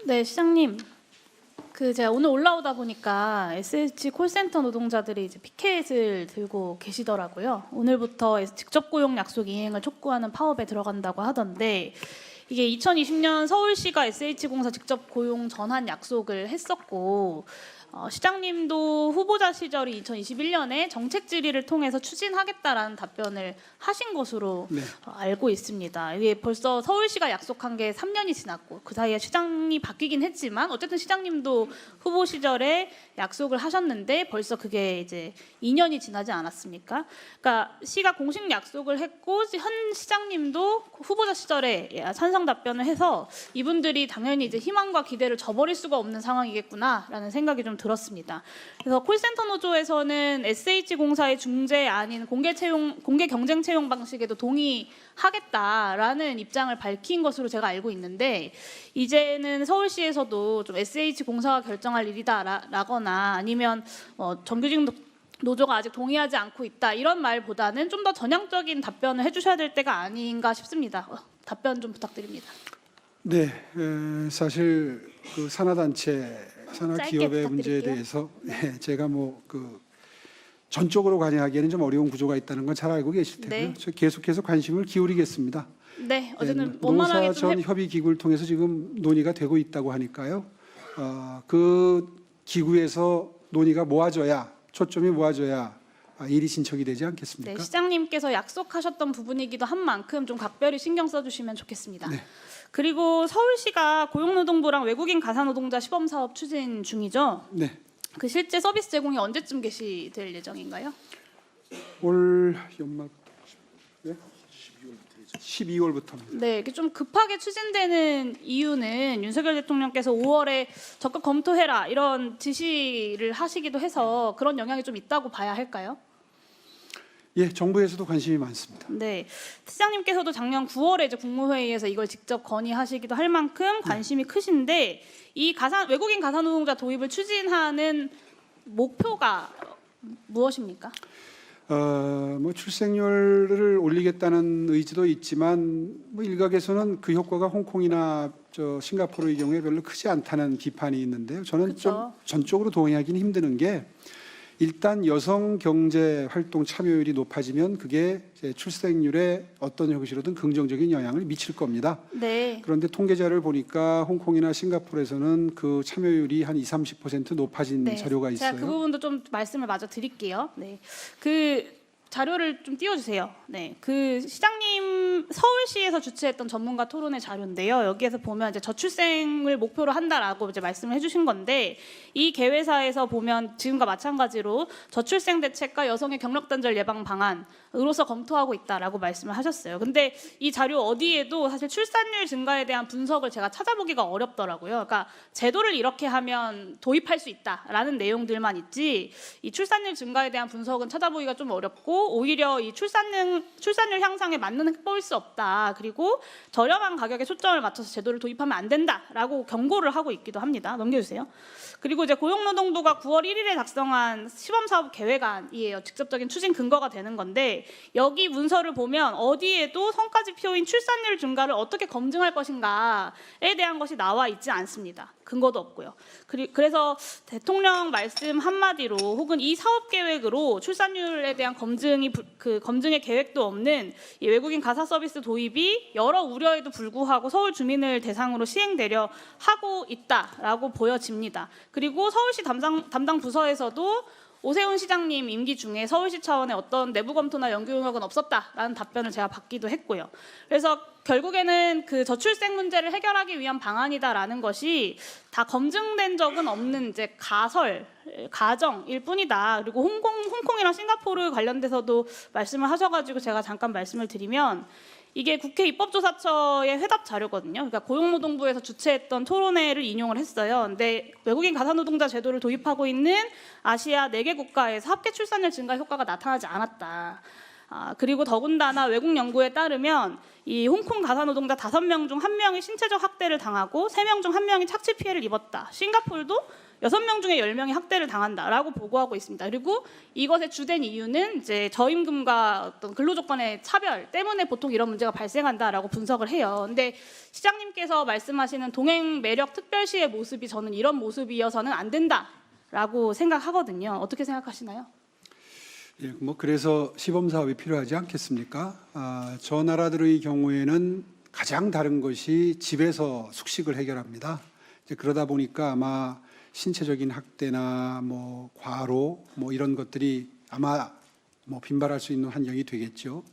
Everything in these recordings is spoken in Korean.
네, 시장님. 제가 오늘 올라오다 보니까 SH 콜센터 노동자들이 이제 피켓을 들고 계시더라고요. 오늘부터 직접 고용 약속 이행을 촉구하는 파업에 들어간다고 하던데, 이게 2020년 서울시가 SH공사 직접 고용 전환 약속을 했었고, 시장님도 후보자 시절이 2021년에 정책 질의를 통해서 추진하겠다라는 답변을 하신 것으로 네. 알고 있습니다. 이게 벌써 서울시가 약속한 게 3년이 지났고 그 사이에 시장이 바뀌긴 했지만 어쨌든 시장님도 후보 시절에 약속을 하셨는데 벌써 그게 이제 2년이 지나지 않았습니까? 그러니까 시가 공식 약속을 했고 현 시장님도 후보자 시절에 찬성 답변을 해서 이분들이 당연히 이제 희망과 기대를 저버릴 수가 없는 상황이겠구나라는 생각이 좀 들었습니다. 그래서 콜센터 노조에서는 SH공사의 중재 아닌 공개 경쟁 채용 방식에도 동의하겠다라는 입장을 밝힌 것으로 제가 알고 있는데, 이제는 서울시에서도 좀 SH공사가 결정할 일이다라거나 아니면 정규직 노조가 아직 동의하지 않고 있다 이런 말보다는 좀 더 전향적인 답변을 해주셔야 될 때가 아닌가 싶습니다. 답변 좀 부탁드립니다. 네, 사실 그 산하단체, 산하기업의 문제에 대해서 제가 전적으로 관여하기에는 좀 어려운 구조가 있다는 건 잘 알고 계실 테고요. 네. 저 계속해서 관심을 기울이겠습니다. 네, 어쨌든 원만하게 노사 전 협의 기구를 통해서 지금 논의가 되고 있다고 하니까요. 그 기구에서 논의가 모아져야, 초점이 모아져야 일이 진척이 되지 않겠습니까? 네, 시장님께서 약속하셨던 부분이기도 한 만큼 좀 각별히 신경 써주시면 좋겠습니다. 네. 그리고 서울시가 고용노동부랑 외국인 가사노동자 시범사업 추진 중이죠. 네. 그 실제 서비스 제공이 언제쯤 개시될 예정인가요? 올 연말, 네? 12월부터입니다. 네, 이게 좀 급하게 추진되는 이유는 윤석열 대통령께서 5월에 적극 검토해라 이런 지시를 하시기도 해서 그런 영향이 좀 있다고 봐야 할까요? 예, 정부에서도 관심이 많습니다. 네, 시장님께서도 작년 9월에 이제 국무회의에서 이걸 직접 건의하시기도 할 만큼 관심이 크신데, 이 외국인 가사노동자 도입을 추진하는 목표가 무엇입니까? 출생률을 올리겠다는 의지도 있지만 일각에서는 그 효과가 홍콩이나 싱가포르의 경우에 별로 크지 않다는 비판이 있는데요. 저는 그쵸. 좀 전적으로 동의하기는 힘드는 게, 일단 여성 경제 활동 참여율이 높아지면 그게 이제 출생률에 어떤 형식으로든 긍정적인 영향을 미칠 겁니다. 네. 그런데 통계자를 보니까 홍콩이나 싱가포르에서는 그 참여율이 한 20-30% 높아진 네, 자료가 있어요. 제가 그 부분도 좀 말씀을 마저 드릴게요. 네, 그 자료를 좀 띄워주세요. 네, 그 시장님 서울시에서 주최했던 전문가 토론회 자료인데요. 여기에서 보면 이제 저출생을 목표로 한다라고 이제 말씀을 해주신 건데, 이 개회사에서 보면 지금과 마찬가지로 저출생 대책과 여성의 경력 단절 예방 방안으로서 검토하고 있다라고 말씀을 하셨어요. 근데 이 자료 어디에도 사실 출산율 증가에 대한 분석을 제가 찾아보기가 어렵더라고요. 그러니까 제도를 이렇게 하면 도입할 수 있다라는 내용들만 있지, 이 출산율 증가에 대한 분석은 찾아보기가 좀 어렵고, 오히려 이 출산율 향상에 맞는 해법일 수 없다. 그리고 저렴한 가격에 초점을 맞춰서 제도를 도입하면 안 된다라고 경고를 하고 있기도 합니다. 넘겨주세요. 그리고 이제 고용노동부가 9월 1일에 작성한 시범사업 계획안이에요. 직접적인 추진 근거가 되는 건데, 여기 문서를 보면 어디에도 성과지표인 출산율 증가를 어떻게 검증할 것인가에 대한 것이 나와 있지 않습니다. 근거도 없고요. 그래서 대통령 말씀 한마디로 혹은 이 사업 계획으로 출산율에 대한 검증의 계획도 없는 이 외국인 가사 서비스 도입이 여러 우려에도 불구하고 서울 주민을 대상으로 시행되려 하고 있다라고 보여집니다. 그리고 서울시 담당 부서에서도 오세훈 시장님 임기 중에 서울시 차원의 어떤 내부 검토나 연구 용역은 없었다라는 답변을 제가 받기도 했고요. 그래서 결국에는 그 저출생 문제를 해결하기 위한 방안이다라는 것이 다 검증된 적은 없는 이제 가정일 뿐이다. 그리고 홍콩이랑 싱가포르 관련돼서도 말씀을 하셔가지고 제가 잠깐 말씀을 드리면, 이게 국회 입법조사처의 회답 자료거든요. 그러니까 고용노동부에서 주최했던 토론회를 인용을 했어요. 근데 외국인 가사노동자 제도를 도입하고 있는 아시아 4개 국가에서 합계 출산율 증가 효과가 나타나지 않았다. 그리고 더군다나 외국 연구에 따르면 이 홍콩 가사 노동자 5명 중 1명이 신체적 학대를 당하고 3명 중 1명이 착취 피해를 입었다. 싱가포르도 6명 중에 10명이 학대를 당한다라고 보고하고 있습니다. 그리고 이것의 주된 이유는 이제 저임금과 어떤 근로조건의 차별 때문에 보통 이런 문제가 발생한다라고 분석을 해요. 근데 시장님께서 말씀하시는 동행 매력 특별시의 모습이 저는 이런 모습이어서는 안 된다라고 생각하거든요. 어떻게 생각하시나요? 예, 뭐 그래서 시범 사업이 필요하지 않겠습니까? 저 나라들의 경우에는 가장 다른 것이 집에서 숙식을 해결합니다. 이제 그러다 보니까 아마 신체적인 학대나 뭐 과로 뭐 이런 것들이 아마 뭐 빈발할 수 있는 환경이 되겠죠.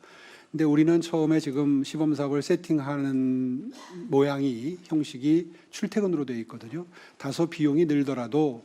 근데 우리는 처음에 지금 시범 사업을 세팅하는 모양이 형식이 출퇴근으로 되어 있거든요. 다소 비용이 늘더라도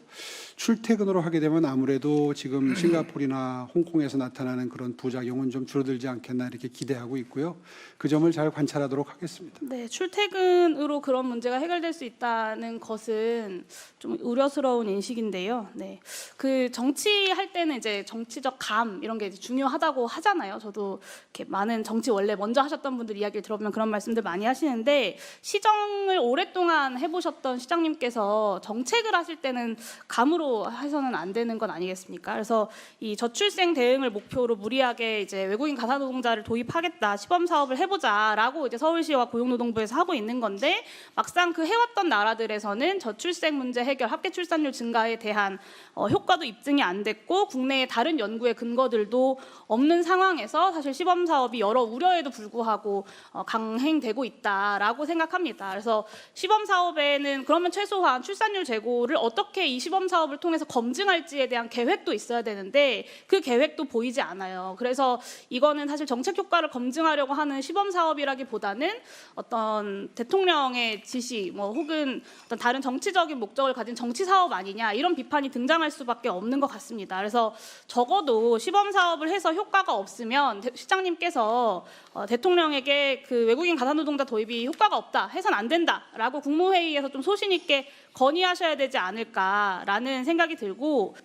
출퇴근으로 하게 되면 아무래도 지금 싱가포르나 홍콩에서 나타나는 그런 부작용은 좀 줄어들지 않겠나 이렇게 기대하고 있고요. 그 점을 잘 관찰하도록 하겠습니다. 네, 출퇴근으로 그런 문제가 해결될 수 있다는 것은 좀 우려스러운 인식인데요. 네, 그 정치할 때는 이제 정치적 감 이런 게 이제 중요하다고 하잖아요. 저도 이렇게 많은 정치 원래 먼저 하셨던 분들 이야기를 들어보면 그런 말씀들 많이 하시는데 시정을 오랫동안 해보셨던 시장님께서 정책을 하실 때는 감으로 해서는 안 되는 건 아니겠습니까? 그래서 이 저출생 대응을 목표로 무리하게 이제 외국인 가사 노동자를 도입하겠다, 시범 사업을 해보자라고 이제 서울시와 고용노동부에서 하고 있는 건데 막상 그 해왔던 나라들에서는 저출생 문제 해결, 합계 출산율 증가에 대한 효과도 입증이 안 됐고 국내의 다른 연구의 근거들도 없는 상황에서 사실 시범 사업이 여러 우려에도 불구하고 강행되고 있다라고 생각합니다. 그래서 시범 사업에는 그러면 최소한 출산율 제고를 어떻게 이 시범 사업을 통해서 검증할지에 대한 계획도 있어야 되는데 그 계획도 보이지 않아요. 그래서 이거는 사실 정책 효과를 검증하려고 하는 시범 사업이라기보다는 어떤 대통령의 지시 뭐 혹은 어떤 다른 정치적인 목적을 가진 정치 사업 아니냐 이런 비판이 등장할 수밖에 없는 것 같습니다. 그래서 적어도 시범 사업을 해서 효과가 없으면 시장님께서 대통령에게 그 외국인 가사노동자 도입이 효과가 없다, 해선 안 된다라고 국무회의에서 좀 소신 있게 건의하셔야 되지 않을까라는 생각이 들고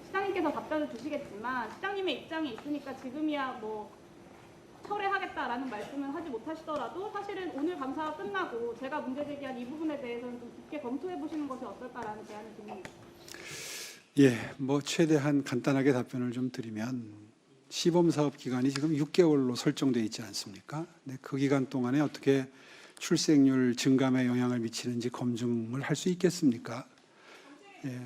시장님께서 답변을 주시겠지만 시장님의 입장이 있으니까 지금이야 뭐 철회하겠다라는 말씀은 하지 못하시더라도 사실은 오늘 감사가 끝나고 제가 문제 제기한 이 부분에 대해서는 좀 깊게 검토해 보시는 것이 어떨까라는 제안을 드립니다. 예, 뭐 최대한 간단하게 답변을 좀 드리면 시범 사업 기간이 지금 6개월로 설정돼 있지 않습니까? 네, 그 기간 동안에 어떻게 출생률 증감에 영향을 미치는지 검증을 할 수 있겠습니까? 예.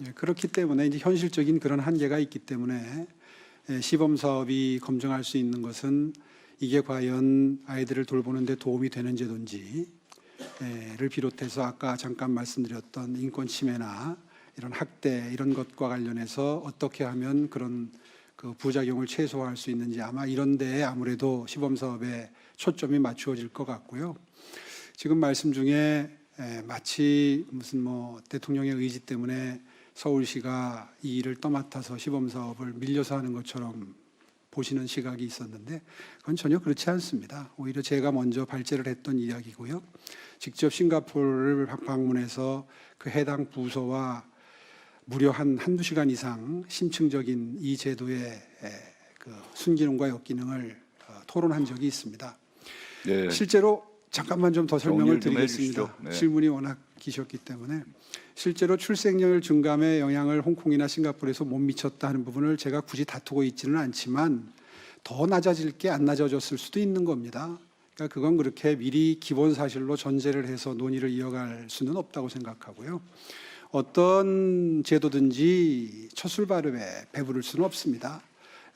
예, 그렇기 때문에 이제 현실적인 그런 한계가 있기 때문에 시범 사업이 검증할 수 있는 것은 이게 과연 아이들을 돌보는 데 도움이 되는 제도인지를 비롯해서 아까 잠깐 말씀드렸던 인권 침해나 이런 학대 이런 것과 관련해서 어떻게 하면 그런 그 부작용을 최소화할 수 있는지 아마 이런 데에 아무래도 시범 사업에 초점이 맞추어질 것 같고요. 지금 말씀 중에 마치 무슨 뭐 대통령의 의지 때문에 서울시가 이 일을 떠맡아서 시범 사업을 밀려서 하는 것처럼 보시는 시각이 있었는데 그건 전혀 그렇지 않습니다. 오히려 제가 먼저 발제를 했던 이야기고요. 직접 싱가포르를 방문해서 그 해당 부서와 무려 한두 시간 이상 심층적인 이 제도의 그 순기능과 역기능을 토론한 적이 있습니다. 네. 실제로 잠깐만 좀 더 설명을 정리를 좀 드리겠습니다. 해주시죠. 네. 질문이 워낙 기셨기 때문에 실제로 출생률 증감에 영향을 홍콩이나 싱가포르에서 못 미쳤다 하는 부분을 제가 굳이 다투고 있지는 않지만 더 낮아질 게 안 낮아졌을 수도 있는 겁니다. 그러니까 그건 그렇게 미리 기본 사실로 전제를 해서 논의를 이어갈 수는 없다고 생각하고요. 어떤 제도든지 첫 출발에 배부를 수는 없습니다.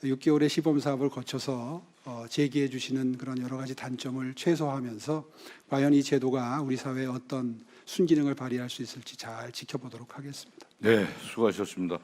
6개월의 시범 사업을 거쳐서 제기해 주시는 그런 여러 가지 단점을 최소화하면서 과연 이 제도가 우리 사회에 어떤 순기능을 발휘할 수 있을지 잘 지켜보도록 하겠습니다. 네, 수고하셨습니다.